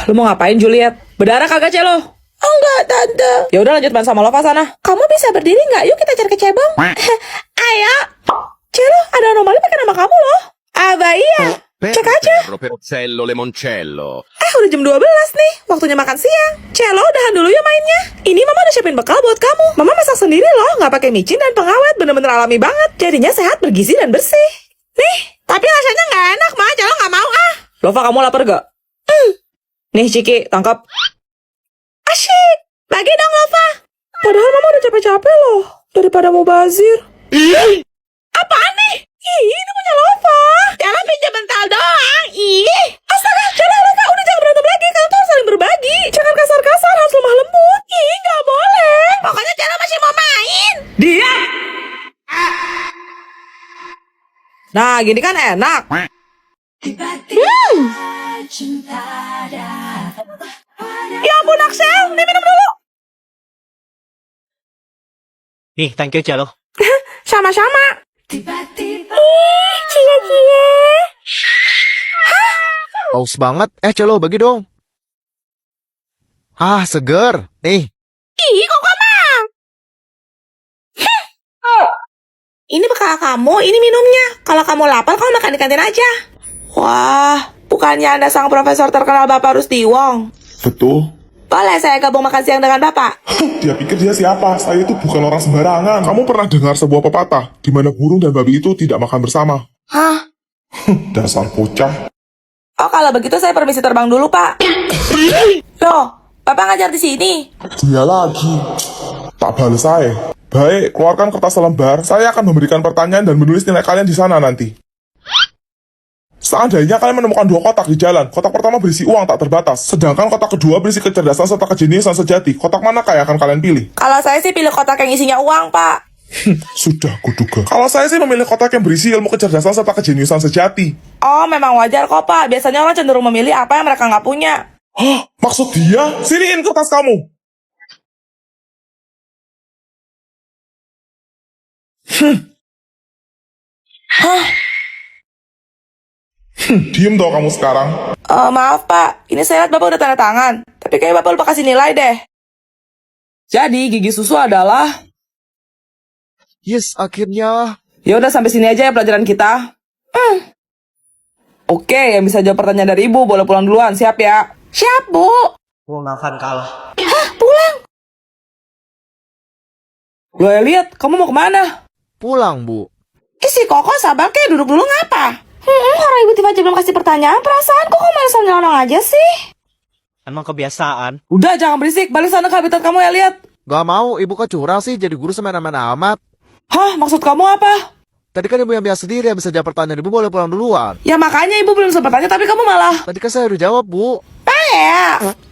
Lu mau ngapain, Juliet? Berdarah kagak, Celo? Oh enggak, Tante. Ya udah lanjut main sama Lova sana. Kamu bisa berdiri nggak? Yuk kita cari kecebong. Ayo. Celo, ada anomali pakai nama kamu loh. Apa iya? Cek aja. Perozzello Lemoncello. Udah jam 12 nih, waktunya makan siang. Celo, udahan dulu ya mainnya. Ini Mama udah siapin bekal buat kamu. Mama masak sendiri loh, nggak pakai micin dan pengawet, bener-bener alami banget. Jadinya sehat, bergizi dan bersih. Nih, Tapi rasanya nggak enak, Ma. Celo nggak mau ah. Lova, kamu lapar gak? Nih, Ciki, tangkap. Asyik. Bagi dong, Lova. Padahal Mama udah capek-capek loh, daripada mau bazir. Apaan nih? Ih, ini punya Lova. Jangan pinjam bental doang. Ih. Astaga, Celo, Lova, udah jangan berantem lagi. Kalian tuh harus saling berbagi. Jangan kasar-kasar, harus lemah lembut. Ih, nggak boleh. Pokoknya Celo masih mau main. Diam! Nah, gini kan enak. Ya ampun, Axel. Nih minum dulu. Nih, thank you, Celo. Sama-sama. Cie. Haus banget. Celo, bagi dong. Ah, seger. Nih, Ih, kok mah. Ini bekal kamu, ini minumnya. Kalau kamu lapar, kamu makan di kantin aja. Wah, bukannya Anda sang profesor terkenal Bapak Rusdi Wong? Betul. Boleh saya gabung makan siang dengan Bapak? Dia pikir dia siapa? Saya itu bukan orang sembarangan. Kamu pernah dengar sebuah pepatah di mana burung dan babi itu tidak makan bersama? Hah? Dasar bocah. Oh, kalau begitu saya permisi terbang dulu, Pak. Loh, Bapak ngajar di sini? Dia lagi. Tak balas saya. Baik, keluarkan kertas selembar. Saya akan memberikan pertanyaan dan menulis nilai kalian di sana nanti. Seandainya kalian menemukan dua kotak di jalan, kotak pertama berisi uang tak terbatas, sedangkan kotak kedua berisi kecerdasan serta kejeniusan sejati. Kotak mana yang akan kalian pilih? Kalau saya sih pilih kotak yang isinya uang, Pak. Sudah kuduga. Kalau saya sih memilih kotak yang berisi ilmu kecerdasan serta kejeniusan sejati. Oh, memang wajar kok, Pak. Biasanya orang cenderung memilih apa yang mereka nggak punya. Hah? Maksud dia? Siniin kertas kamu. Diem dong kamu sekarang. Maaf, Pak. Ini saya lihat Bapak udah tanda tangan. Tapi kayak Bapak lupa kasih nilai deh. Jadi, gigi susu adalah... yes, akhirnya. Ya udah sampai sini aja ya pelajaran kita. Oke, yang bisa jawab pertanyaan dari Ibu boleh pulang duluan. Siap ya? Siap, Bu. Makan kalah. Hah, pulang? Lo lihat, kamu mau kemana? Pulang, Bu. Si Koko sabar kek, duduk dulu ngapa? Orang Ibu tiba aja belum kasih pertanyaan, perasaan kok malah nyelonong aja sih? Emang kebiasaan. Udah, jangan berisik. Balik sana ke habitat kamu ya, lihat. Gak mau, ibu kok curang sih jadi guru semena-mena amat. Hah, maksud kamu apa? Tadi kan ibu yang biasa sendiri yang bisa jawab pertanyaan ibu boleh pulang duluan. Ya makanya Ibu belum sempat tanya, tapi kamu malah... Tadi kan saya udah jawab, Bu.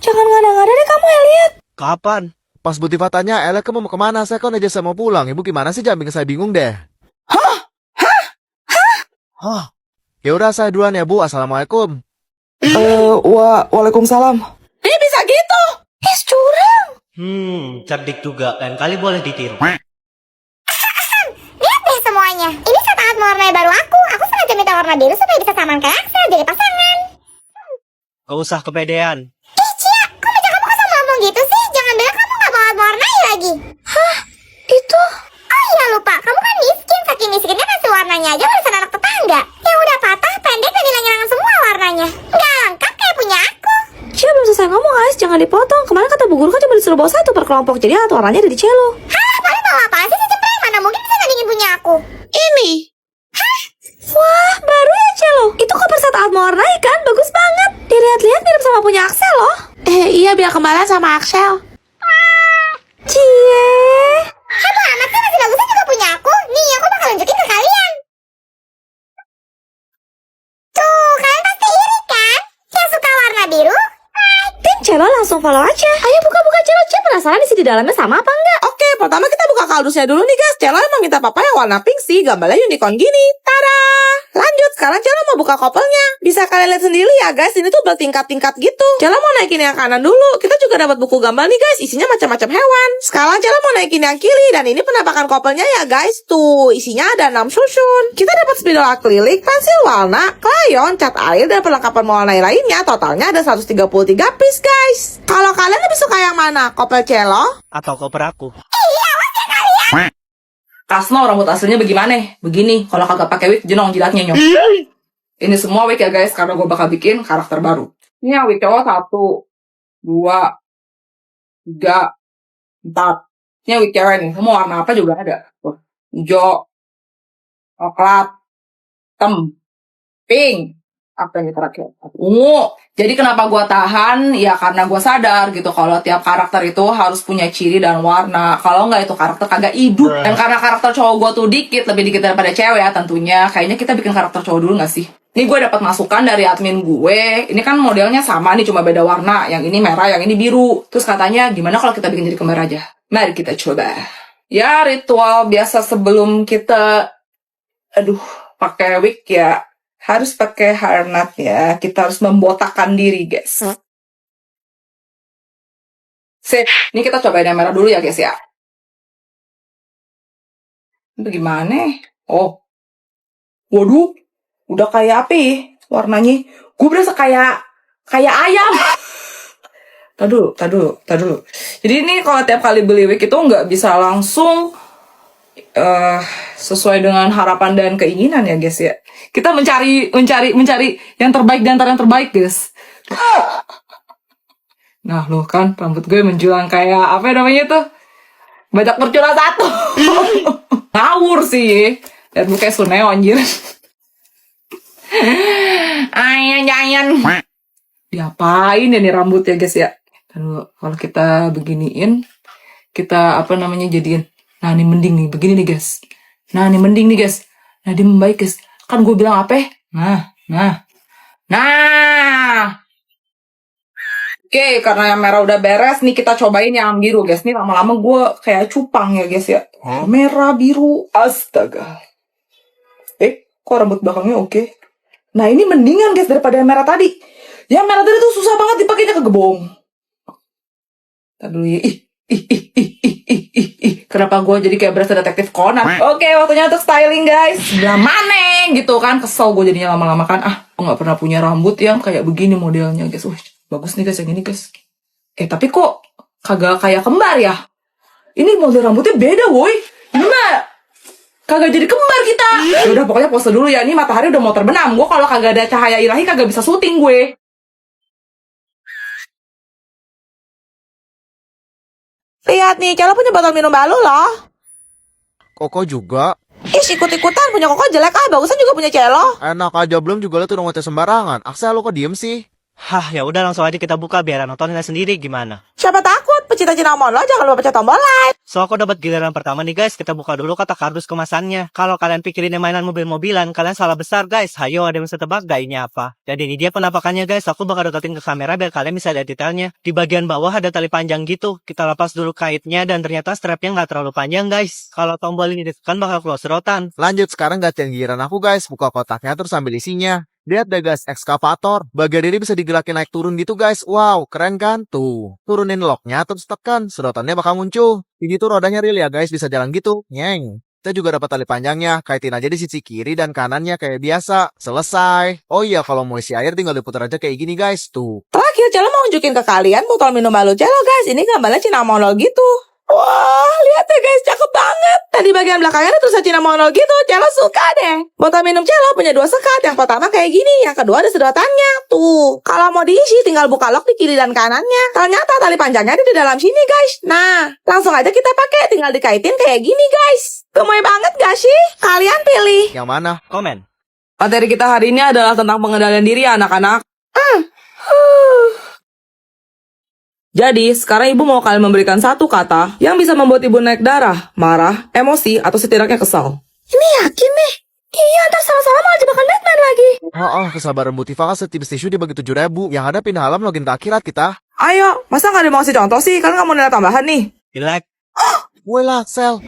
Jangan ngada-ngada deh kamu, Elliot. Kapan? Pas Bu Tifa tanya, Ella kamu mau kemana? Saya kan aja saya mau pulang. Ibu gimana sih? Jangan bikin saya bingung deh. Hah? Ya udah saya duluan ya, Bu. Assalamualaikum. Waalaikumsalam. Dia bisa gitu. Curang. Cerdik juga. Lain kali boleh ditiru. Lihat deh semuanya. Ini set alat mewarnai baru aku. Aku sengaja minta warna biru supaya bisa samaan kayak Axel jadi pasangan. Gak usah kepedean. Ih, Cia, kok meja kamu kosong melambung gitu sih? Jangan bilang kamu gak bawa mewarnai lagi. Hah? Itu? Oh iya lupa, kamu kan miskin. Saking miskinnya kasih warnanya aja warisan anak tetangga. Yang udah patah, pendek, dan hilang-hilangan semua warnanya. Gak lengkap kayak punya aku. Cia belum selesai ngomong, guys. Jangan dipotong. Kemarin kata Bu Guru kan cuma disuruh bawa satu per kelompok. Jadi alat warnanya ada di Celo. Hah, pada bawa apa sih si cempreng? Mana mungkin bisa tandingin punya aku. Ini. Wah, baru ya Celo. Itu koper set alat mewarnai kan? Bagus banget. Dilihat-lihat mirip sama punya Axel loh. Iya, biar kembaran sama Axel. Cie. Heboh amat sih, masih bagusnya juga punya aku. Nih, aku bakal nunjukin ke kalian. Tuh, kalian pasti iri kan? Yang suka warna biru? Tim Celo langsung follow aja. Ayo buka-buka Celo. Cie penasaran isi di dalamnya sama apa enggak? Oke, pertama kita buka kardusnya dulu nih guys. Celo emang minta papa yang warna pink sih. Gambarnya unicorn gini. Tada! Lanjut sekarang Celo mau buka kopelnya. Bisa kalian lihat sendiri ya guys, ini tuh bertingkat-tingkat gitu. Celo mau naikin yang kanan dulu. Kita juga dapat buku gambar nih guys, isinya macam-macam hewan. Sekarang Celo mau naikin yang kiri, dan ini penampakan kopelnya ya guys. Tuh, isinya ada 6 susun. Kita dapat spidol akrilik, pensil warna, krayon, cat air, dan perlengkapan mewarnai lainnya. Totalnya ada 133 piece guys. Kalau kalian lebih suka yang mana? Kopel Celo? Atau koper aku. Kasno rambut aslinya bagaimana? Begini, kalau kagak pakai wig jenong jilatnya nyok. Ini semua wig ya guys, karena gue bakal bikin karakter baru. Ini yang wig cowok 1, 2, 3, 4. Ini yang wig cewek nih, semua warna apa juga ada. Tuh, hijau, coklat, hitam, pink. Apa yang terakhir? Ungu. Jadi kenapa gue tahan? Ya karena gue sadar gitu kalau tiap karakter itu harus punya ciri dan warna. Kalau nggak itu karakter kagak hidup. Dan karena karakter cowok gue tuh dikit, lebih dikit daripada cewek ya tentunya. Kayaknya kita bikin karakter cowok dulu nggak sih? Ini gue dapat masukan dari admin gue. Ini kan modelnya sama nih, cuma beda warna. Yang ini merah, yang ini biru. Terus katanya gimana kalau kita bikin jadi kembar aja? Mari kita coba. Ya ritual biasa sebelum kita pakai wig ya. Harus pakai hairnet ya. Kita harus membotakkan diri, guys. Sip. Ini kita cobain yang merah dulu ya, guys ya. Itu gimana? Oh. Waduh. Udah kayak apa ya warnanya? Gue berasa kayak ayam. Tadu. Jadi ini kalau tiap kali beli wig itu nggak bisa langsung sesuai dengan harapan dan keinginan ya guys ya. Kita mencari yang terbaik di antara yang terbaik guys. Nah loh kan rambut gue menjulang kayak apa namanya tuh, bajak bercula 1. Ngawur sih. Lihat gue kayak Suneo anjir. Ayan. Diapain ya nih rambut ya guys ya. Kalau kita beginiin, kita jadiin. Nah ini mending nih, begini nih guys. Nah ini mending nih guys. Nah dia membaik guys. Kan gue bilang apa? Nah. Oke, karena yang merah udah beres, nih kita cobain yang biru guys. Nih lama-lama gue kayak cupang ya guys ya. Merah, biru, astaga. Kok rambut belakangnya oke? Nah ini mendingan guys daripada yang merah tadi. Yang merah tadi tuh susah banget dipakainya ke gebong. Tadi dulu ya. Kenapa gue jadi kayak berasa detektif Conan? Oke, waktunya untuk styling guys. Sebelah mana gitu kan. Kesel gue jadinya lama-lama kan. Gue gak pernah punya rambut yang kayak begini modelnya guys. Bagus nih guys yang ini guys. Tapi kok kagak kayak kembar ya? Ini model rambutnya beda woi. Gimana? Kagak jadi kembar kita. Udah pokoknya pose dulu ya. Ini matahari udah mau terbenam. Gue kalau kagak ada cahaya ilahi kagak bisa syuting gue. Lihat nih, Celo punya botol minum baru loh. Koko juga. Ikut-ikutan punya Koko jelek bagusan juga punya Celo. Enak aja belum juga lo tuh ngoceh sembarangan. Aksel lo kok diem sih? Hah, ya udah langsung aja kita buka biar nontonnya sendiri gimana. Siapa takut? Pecinta cinnamon lo jangan lupa pencet tombol like. So aku dapat giliran pertama nih guys, kita buka dulu kata kardus kemasannya. Kalau kalian pikirin mainan mobil-mobilan, kalian salah besar guys. Hayo ada yang bisa tebak gak ini apa? Jadi ini dia penampakannya guys, aku bakal deketin ke kamera biar kalian bisa lihat detailnya. Di bagian bawah ada tali panjang gitu. Kita lepas dulu kaitnya dan ternyata strapnya nggak terlalu panjang guys. Kalau tombol ini ditekan bakal close rotan. Lanjut sekarang gantian giliran aku guys. Buka kotaknya terus ambil isinya. Lihat deh guys, ekskavator. Bagian ini bisa digerakin naik turun gitu guys. Wow, keren kan? Tuh, turunin locknya terus tekan. Sedotannya bakal muncul. Ini tuh rodanya real ya guys, bisa jalan gitu. Nyeng. Kita juga dapat tali panjangnya. Kaitin aja di sisi kiri dan kanannya kayak biasa. Selesai. Oh iya, kalau mau isi air tinggal diputar aja kayak gini guys. Tuh. Terakhir Celo mau nunjukin ke kalian botol minum baru Celo guys. Ini gambarnya cinnamon roll gitu. Wah, lihat deh guys, cakep banget. Dan di bagian belakangnya ada tulisan cinnamon roll gitu. Celo suka deh. Botol minum Celo punya 2 sekat. Yang pertama kayak gini, yang kedua ada sedotannya. Tuh, kalau mau diisi tinggal buka lock di kiri dan kanannya. Ternyata tali panjangnya ada di dalam sini guys. Nah, langsung aja kita pakai, tinggal dikaitin kayak gini guys. Gemoy banget gak sih? Kalian pilih. Yang mana? Komen. Materi kita hari ini adalah tentang pengendalian diri anak-anak. Jadi, sekarang ibu mau kalian memberikan satu kata yang bisa membuat ibu naik darah, marah, emosi, atau setidaknya kesal. Ini yakin nih? Iya, ntar sama-sama malah jebakan Batman lagi. Kesabaran Bu Tifa kan setipis tisu dibagi 7.000. Yang ada pindah alam login ke akhirat kita. Ayo, masa nggak ada mau kasih contoh sih? Kan nggak mau nilai tambahan nih. Jelek. Gue lah, Sel.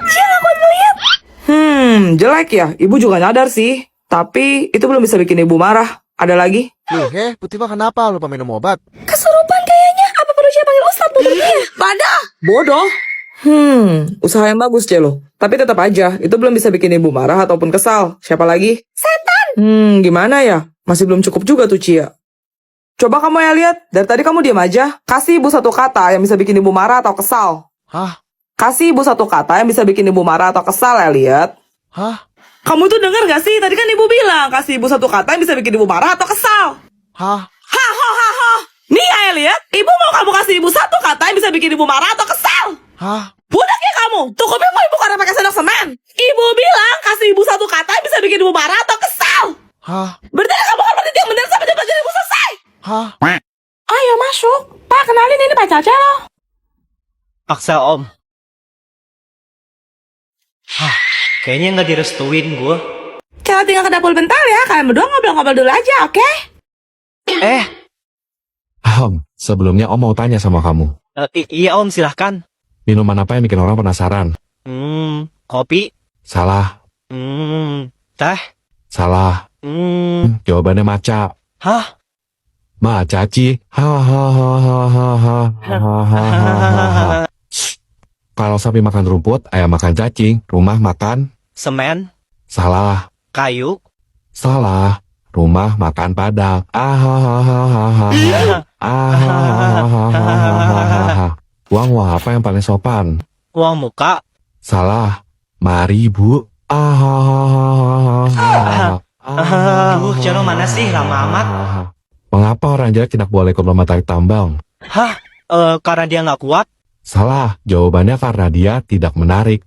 Jelek ya? Ibu juga nyadar sih. Tapi itu belum bisa bikin ibu marah. Ada lagi? Loh, Putih mah kenapa? Lupa minum obat? Kesurupan kayaknya. Apa perlu saya panggil Ustadz untuk dia? Pada! Bodoh. Usaha yang bagus, Celo. Tapi tetap aja, itu belum bisa bikin ibu marah ataupun kesal. Siapa lagi? Setan! Gimana ya? Masih belum cukup juga tuh, Cia. Coba kamu ya lihat, dari tadi kamu diam aja. Kasih ibu satu kata yang bisa bikin ibu marah atau kesal. Hah? Kasih ibu satu kata yang bisa bikin ibu marah atau kesal ya, lihat. Hah? Kamu tuh denger gak sih? Tadi kan ibu bilang, kasih ibu satu kata yang bisa bikin ibu marah atau kesal. Hah? Ha. Nih ya, lihat. Ibu mau kamu kasih ibu satu kata yang bisa bikin ibu marah atau kesal. Hah? Budak ya kamu, tukupnya mau ibu karena pakai sendok semen. Ibu bilang kasih ibu satu kata yang bisa bikin ibu marah atau kesal. Hah? Berarti kamu kan berhenti yang benar sampai pelajaran ibu selesai. Hah? Ayo masuk. Pak, kenalin ini pacar Celo. Paksa om. Hah, kayaknya nggak direstuin gue. Celo tinggal ke dapur bentar ya. Kalian berdua ngobrol-ngobrol dulu aja, oke? Sebelumnya Om mau tanya sama kamu. Iya om, silahkan. Minuman apa yang bikin orang penasaran? Kopi. Salah. Teh. Salah. Jawabannya maca. Hah? Maca Ci. Kalau sapi makan rumput, ayam makan cacing, rumah makan. Semen. Salah. Kayu. Salah. Rumah makan padang. Uang apa yang paling sopan? Uang muka. Salah. Mari bu. Aduh, Celo mana sih? Lama amat. Mengapa orang jelek tidak boleh ikut lomba tarik tambang? Hah? Karena dia nggak kuat. Salah. Jawabannya karena dia tidak menarik.